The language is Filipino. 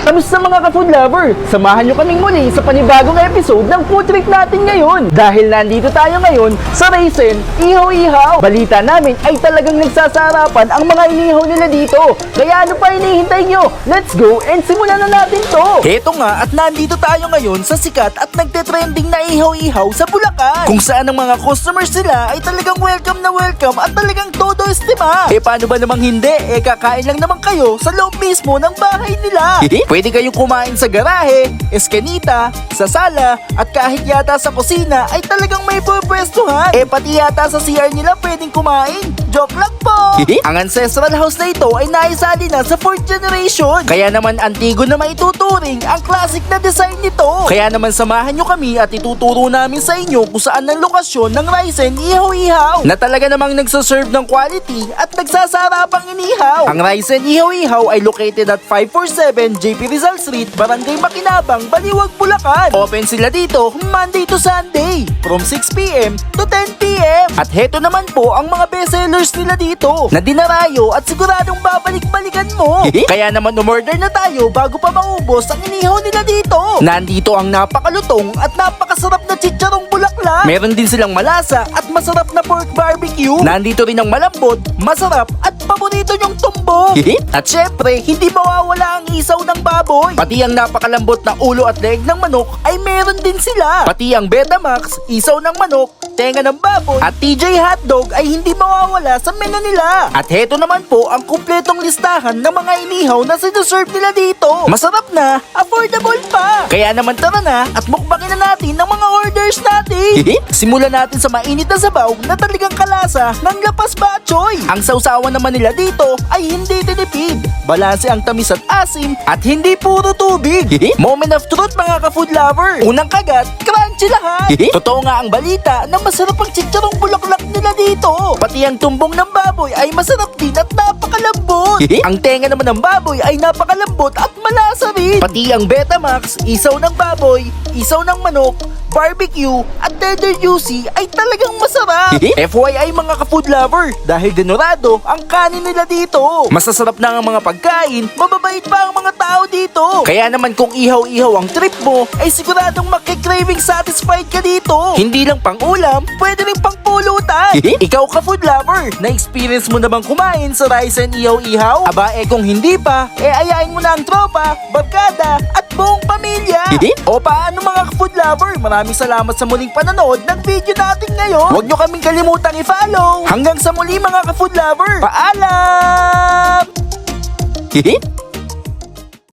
Kamusta mga ka-food lover? Samahan nyo kaming muli sa panibagong episode ng food trip natin ngayon. Dahil nandito tayo ngayon sa Raisin Ihaw-Ihaw. Balita namin ay talagang nagsasarapan ang mga inihaw nila dito. Kaya ano pa hinihintay nyo? Let's go and simulan na natin to! Heto nga at nandito tayo ngayon sa sikat at nagte-trending na ihaw-ihaw sa Bulacan. Kung saan ang mga customers nila ay talagang welcome na welcome at talagang todo estima. Paano ba namang hindi? Kakain lang naman kayo sa loob mismo ng bahay nila. Pwede kayong kumain sa garahe, eskanita, sa sala, at kahit yata sa kusina ay talagang may pupwestuhan. Pati yata sa CR nila pwedeng kumain. Joke lang po! Ang ancestral house na ito ay naisali na sa 4th generation. Kaya naman antigo na maituturing ang classic na design nito. Kaya naman samahan nyo kami at ituturo namin sa inyo kung saan ang lokasyon ng Raisin Ihaw-Ihaw na talaga namang nagsaserve ng quality at nagsasarapang inihaw. Ang Raisin Ihaw-Ihaw ay located at 547 JP Rizal Street, Barangay Makinabang, Baliwag, Bulacan. Open sila dito Monday to Sunday from 6 PM to 10 PM. At heto naman po ang mga bestsellers nila dito na dinarayo at siguradong babalik-balikan mo. Kaya naman umorder na tayo bago pa maubos ang inihaw nila dito. Nandito ang napakalutong at napakasarap na chicharong bulaklak. Meron din silang malasa at masarap na pork barbecue. Nandito rin ang malambot, masarap at paborito nyong tumbong. At syempre, hindi mawawala ang isaw ng baboy. Pati ang napakalambot na ulo at leeg ng manok ay meron din sila. Pati ang Betamax, isaw ng manok, tenga ng baboy at TJ Hotdog ay hindi mawawala sa menu nila. At heto naman po ang kumpletong listahan ng mga inihaw na sinaserve nila dito. Masarap na, affordable pa. Kaya naman tara na at mukbangin na natin ang mga orders natin. Simulan natin sa mainit na sabaw na talagang kalasa ng lapas batchoy. Ang sausawan naman nila dito ay hindi tinipid. Balanse ang tamis at asim at hindi puro tubig. Moment of truth mga ka-food lover. Unang kagat, crunchy lahat. Totoo nga ang balita na masarap ang chicharong bulaklak nila dito. Pati ang tumbong ng baboy ay masarap din at napakalambot. Ang tenga naman ng baboy ay napakalambot at malasa rin. Pati ang Betamax, isaw ng baboy, isaw ng manok, barbecue at tender juicy ay talagang masarap. FYI mga ka-food lover, dahil denorado ang kanin nila dito. Masasarap na ang mga pagkain, mababait pa ang mga tao dito. Kaya naman kung ihaw-ihaw ang trip mo, ay siguradong makikraving satisfied ka dito. Hindi lang pang ulam, pwede rin pang pulutan. Ikaw ka-food lover, na-experience mo na bang kumain sa Raisin Ihaw-Ihaw? Aba kung hindi pa, ayain mo na ang tropa, barkada at buong pamilya. O paano mga ka-food lover, maraming salamat sa muling panonood ng video natin ngayon. Huwag nyo kaming kalimutang i-follow. Hanggang sa muli mga ka-food lover. Paalam!